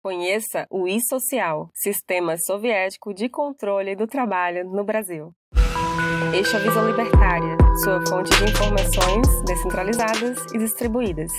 Conheça o e-Social, Sistema Soviético de Controle do Trabalho no Brasil. Este é a Visão Libertária, sua fonte de informações descentralizadas e distribuídas.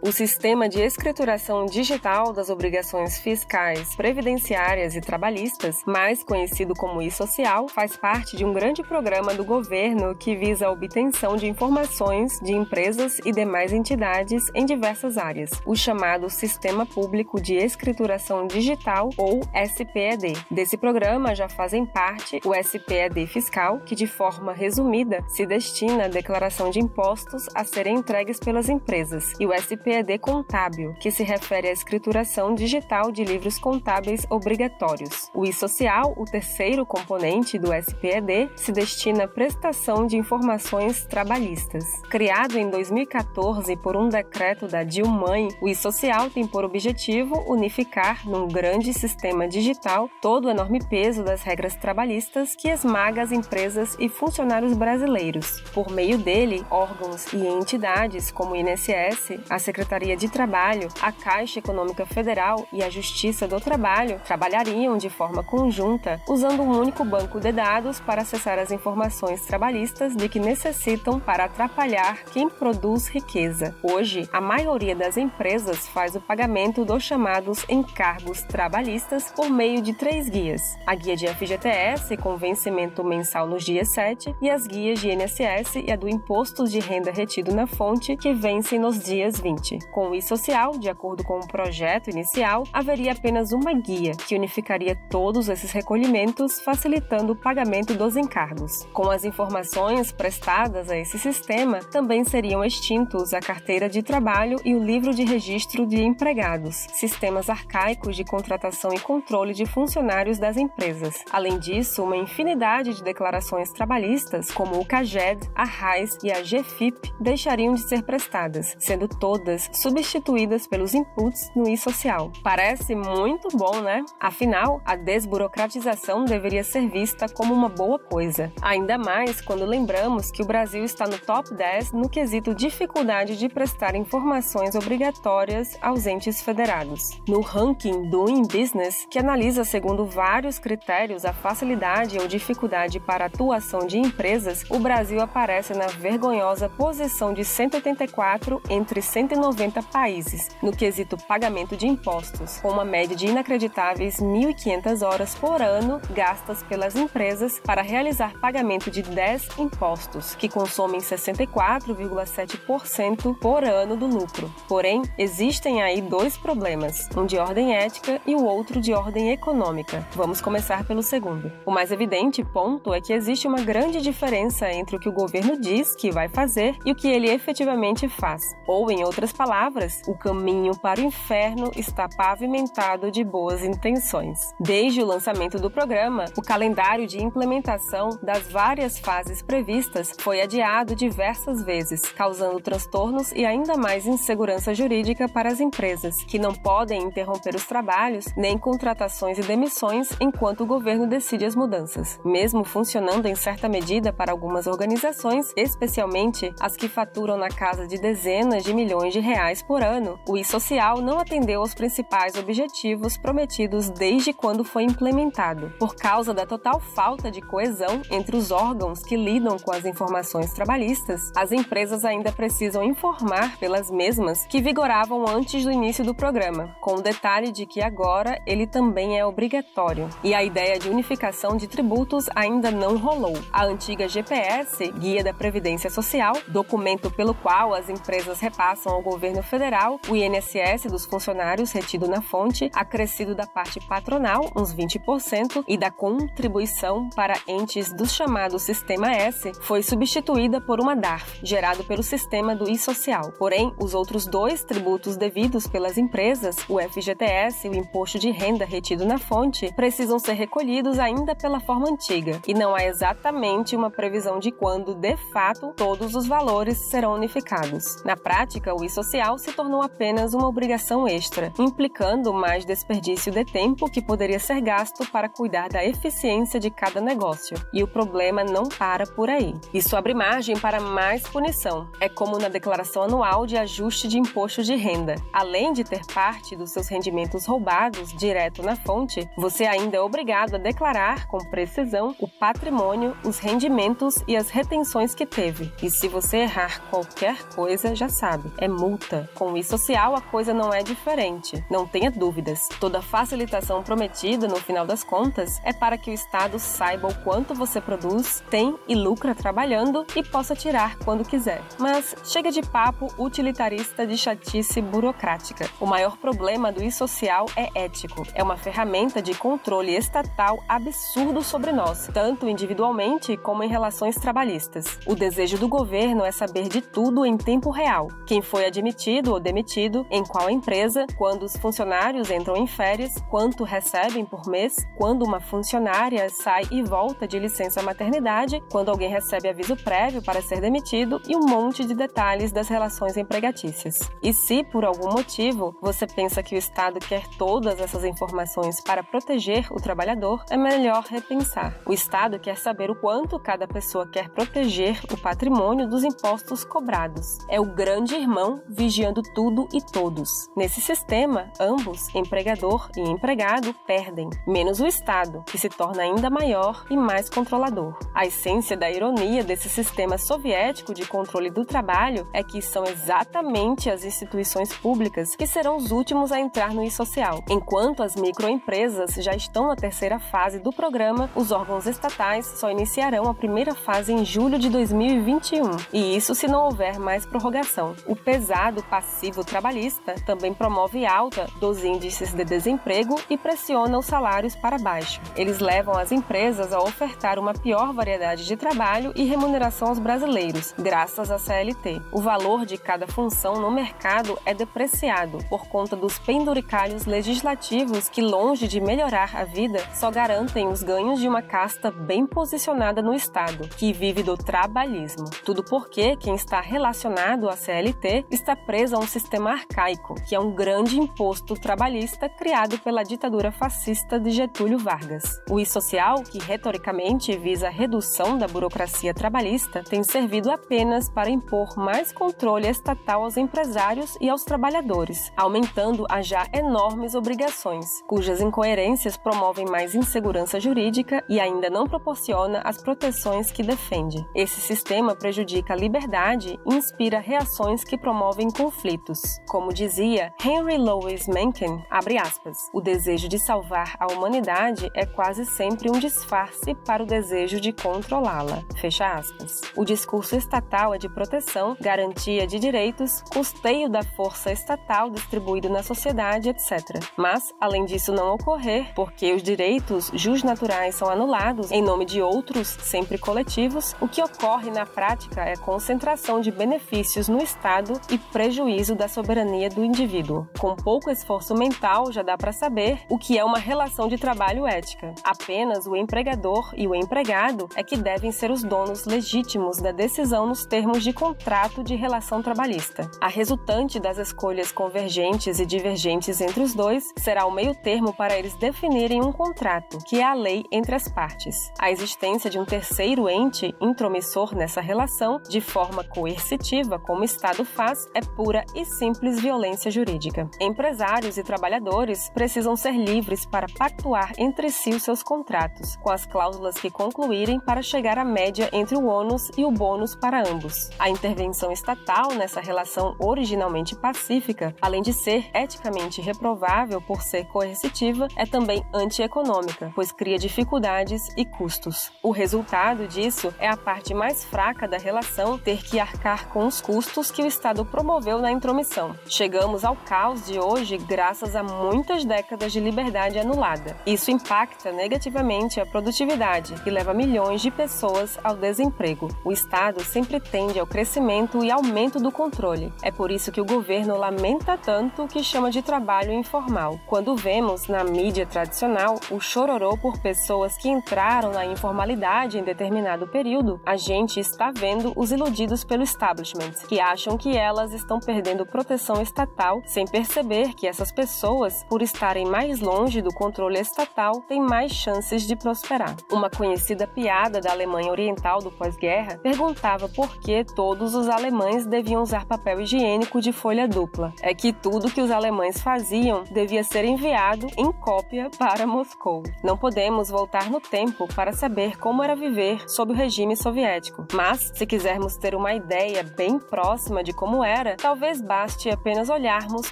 O Sistema de Escrituração Digital das Obrigações Fiscais, Previdenciárias e Trabalhistas, mais conhecido como e-Social, faz parte de um grande programa do governo que visa a obtenção de informações de empresas e demais entidades em diversas áreas, o chamado Sistema Público de Escrituração Digital, ou SPED. Desse programa já fazem parte o SPED Fiscal, que de forma resumida se destina à declaração de impostos a serem entregues pelas empresas, e o SPED Contábil, que se refere à escrituração digital de livros contábeis obrigatórios. O e-Social, o terceiro componente do SPED, se destina à prestação de informações trabalhistas. Criado em 2014 por um decreto da Dilmãe, o e-Social tem por objetivo unificar num grande sistema digital todo o enorme peso das regras trabalhistas que esmaga as empresas e funcionários brasileiros. Por meio dele, órgãos e entidades como o INSS, a Secretaria de Trabalho, a Caixa Econômica Federal e a Justiça do Trabalho trabalhariam de forma conjunta, usando um único banco de dados para acessar as informações trabalhistas de que necessitam para atrapalhar quem produz riqueza. Hoje, a maioria das empresas faz o pagamento dos chamados encargos trabalhistas por meio de 3 guias: a guia de FGTS, com vencimento mensal nos dias 7, e as guias de INSS e a do Imposto de Renda retido na fonte, que vencem nos dias 20. Com o e-Social, de acordo com o projeto inicial, haveria apenas uma guia, que unificaria todos esses recolhimentos, facilitando o pagamento dos encargos. Com as informações prestadas a esse sistema, também seriam extintos a carteira de trabalho e o livro de registro de empregados, sistemas arcaicos de contratação e controle de funcionários das empresas. Além disso, uma infinidade de declarações trabalhistas, como o CAGED, a RAIS e a GFIP, deixariam de ser prestadas, sendo todas substituídas pelos inputs no e-Social. Parece muito bom, né? Afinal, a desburocratização deveria ser vista como uma boa coisa. Ainda mais quando lembramos que o Brasil está no top 10 no quesito dificuldade de prestar informações obrigatórias aos entes federados. No ranking Doing Business, que analisa segundo vários critérios a facilidade ou dificuldade para a atuação de empresas, o Brasil aparece na vergonhosa posição de 184 entre 190 países, no quesito pagamento de impostos, com uma média de inacreditáveis 1.500 horas por ano gastas pelas empresas para realizar pagamento de 10 impostos, que consomem 64,7% por ano do lucro. Porém, existem aí 2 problemas, um de ordem ética e o outro de ordem econômica. Vamos começar pelo segundo. O mais evidente ponto é que existe uma grande diferença entre o que o governo diz que vai fazer e o que ele efetivamente faz. Ou, em outras palavras, o caminho para o inferno está pavimentado de boas intenções. Desde o lançamento do programa, o calendário de implementação das várias fases previstas foi adiado diversas vezes, causando transtornos e ainda mais insegurança jurídica para as empresas, que não podem interromper os trabalhos nem contratações e demissões enquanto o governo decide as mudanças. Mesmo funcionando em certa medida para algumas organizações, especialmente as que faturam na casa de dezenas de milhões de reais por ano, o e-Social não atendeu aos principais objetivos prometidos desde quando foi implementado. Por causa da total falta de coesão entre os órgãos que lidam com as informações trabalhistas, as empresas ainda precisam informar pelas mesmas que vigoravam antes do início do programa, com o detalhe de que agora ele também é obrigatório. E a ideia de unificação de tributos ainda não rolou. A antiga GPS, Guia da Previdência Social, documento pelo qual as empresas repassam ao governo federal o INSS dos funcionários retido na fonte, acrescido da parte patronal, uns 20%, e da contribuição para entes do chamado Sistema S, foi substituída por uma DARF, gerado pelo sistema do e-Social. Porém, os outros 2 tributos devidos pelas empresas, o FGTS e o Imposto de Renda retido na fonte, precisam ser recolhidos ainda pela forma antiga, e não há exatamente uma previsão de quando, de fato, todos os valores serão unificados. Na prática, o e-Social social se tornou apenas uma obrigação extra, implicando mais desperdício de tempo que poderia ser gasto para cuidar da eficiência de cada negócio. E o problema não para por aí. Isso abre margem para mais punição. É como na declaração anual de ajuste de imposto de renda. Além de ter parte dos seus rendimentos roubados direto na fonte, você ainda é obrigado a declarar com precisão o patrimônio, os rendimentos e as retenções que teve. E se você errar qualquer coisa, já sabe, é multa. Com o e-social, a coisa não é diferente. Não tenha dúvidas. Toda facilitação prometida, no final das contas, é para que o Estado saiba o quanto você produz, tem e lucra trabalhando e possa tirar quando quiser. Mas chega de papo utilitarista de chatice burocrática. O maior problema do e-social é ético. É uma ferramenta de controle estatal absurdo sobre nós, tanto individualmente como em relações trabalhistas. O desejo do governo é saber de tudo em tempo real. Quem foi admitido ou demitido, em qual empresa, quando os funcionários entram em férias, quanto recebem por mês, quando uma funcionária sai e volta de licença maternidade, quando alguém recebe aviso prévio para ser demitido e um monte de detalhes das relações empregatícias. E se, por algum motivo, você pensa que o Estado quer todas essas informações para proteger o trabalhador, é melhor repensar. O Estado quer saber o quanto cada pessoa quer proteger o patrimônio dos impostos cobrados. É o grande irmão vigiando tudo e todos. Nesse sistema, ambos, empregador e empregado, perdem, menos o Estado, que se torna ainda maior e mais controlador. A essência da ironia desse sistema soviético de controle do trabalho é que são exatamente as instituições públicas que serão os últimos a entrar no e-social. Enquanto as microempresas já estão na terceira fase do programa, os órgãos estatais só iniciarão a primeira fase em julho de 2021. E isso se não houver mais prorrogação. O pesado passivo trabalhista também promove alta dos índices de desemprego e pressiona os salários para baixo. Eles levam as empresas a ofertar uma pior variedade de trabalho e remuneração aos brasileiros, graças à CLT. O valor de cada função no mercado é depreciado por conta dos penduricalhos legislativos que, longe de melhorar a vida, só garantem os ganhos de uma casta bem posicionada no Estado, que vive do trabalhismo. Tudo porque quem está relacionado à CLT está preso a um sistema arcaico, que é um grande imposto trabalhista criado pela ditadura fascista de Getúlio Vargas. O e-social, que retoricamente visa a redução da burocracia trabalhista, tem servido apenas para impor mais controle estatal aos empresários e aos trabalhadores, aumentando as já enormes obrigações, cujas incoerências promovem mais insegurança jurídica e ainda não proporciona as proteções que defende. Esse sistema prejudica a liberdade e inspira reações que promovem conflitos. Como dizia Henry Louis Mencken, abre aspas, o desejo de salvar a humanidade é quase sempre um disfarce para o desejo de controlá-la. Fecha aspas. O discurso estatal é de proteção, garantia de direitos, custeio da força estatal distribuído na sociedade, etc. Mas, além disso não ocorrer, porque os direitos jusnaturais são anulados em nome de outros, sempre coletivos, o que ocorre na prática é concentração de benefícios no Estado e prejuízo da soberania do indivíduo. Com pouco esforço mental, já dá para saber o que é uma relação de trabalho ética. Apenas o empregador e o empregado é que devem ser os donos legítimos da decisão nos termos de contrato de relação trabalhista. A resultante das escolhas convergentes e divergentes entre os dois será o meio-termo para eles definirem um contrato, que é a lei entre as partes. A existência de um terceiro ente intromissor nessa relação, de forma coercitiva, como o Estado faz, é pura e simples violência jurídica. Empresários e trabalhadores precisam ser livres para pactuar entre si os seus contratos, com as cláusulas que concluírem para chegar à média entre o ônus e o bônus para ambos. A intervenção estatal nessa relação originalmente pacífica, além de ser eticamente reprovável por ser coercitiva, é também antieconômica, pois cria dificuldades e custos. O resultado disso é a parte mais fraca da relação ter que arcar com os custos que o Estado promoveu na intromissão. Chegamos ao caos de hoje graças a muitas décadas de liberdade anulada. Isso impacta negativamente a produtividade e leva milhões de pessoas ao desemprego. O Estado sempre tende ao crescimento e aumento do controle. É por isso que o governo lamenta tanto o que chama de trabalho informal. Quando vemos na mídia tradicional o chororô por pessoas que entraram na informalidade em determinado período, a gente está vendo os iludidos pelo establishment, que acham que elas estão perdendo proteção estatal sem perceber que essas pessoas, por estarem mais longe do controle estatal, têm mais chances de prosperar. Uma conhecida piada da Alemanha Oriental do pós-guerra perguntava por que todos os alemães deviam usar papel higiênico de folha dupla. É que tudo que os alemães faziam devia ser enviado em cópia para Moscou. Não podemos voltar no tempo para saber como era viver sob o regime soviético, mas, se quisermos ter uma ideia bem próxima de como era, talvez baste apenas olharmos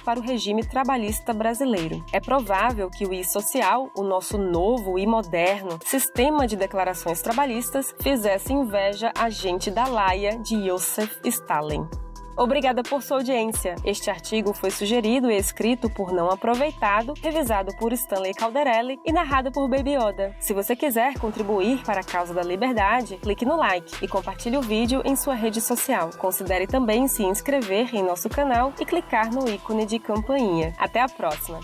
para o regime trabalhista brasileiro. É provável que o e-social, o nosso novo e moderno sistema de declarações trabalhistas, fizesse inveja à gente da laia de Joseph Stalin. Obrigada por sua audiência. Este artigo foi sugerido e escrito por Não Aproveitado, revisado por Stanley Calderelli e narrado por Baby Yoda. Se você quiser contribuir para a causa da liberdade, clique no like e compartilhe o vídeo em sua rede social. Considere também se inscrever em nosso canal e clicar no ícone de campainha. Até a próxima!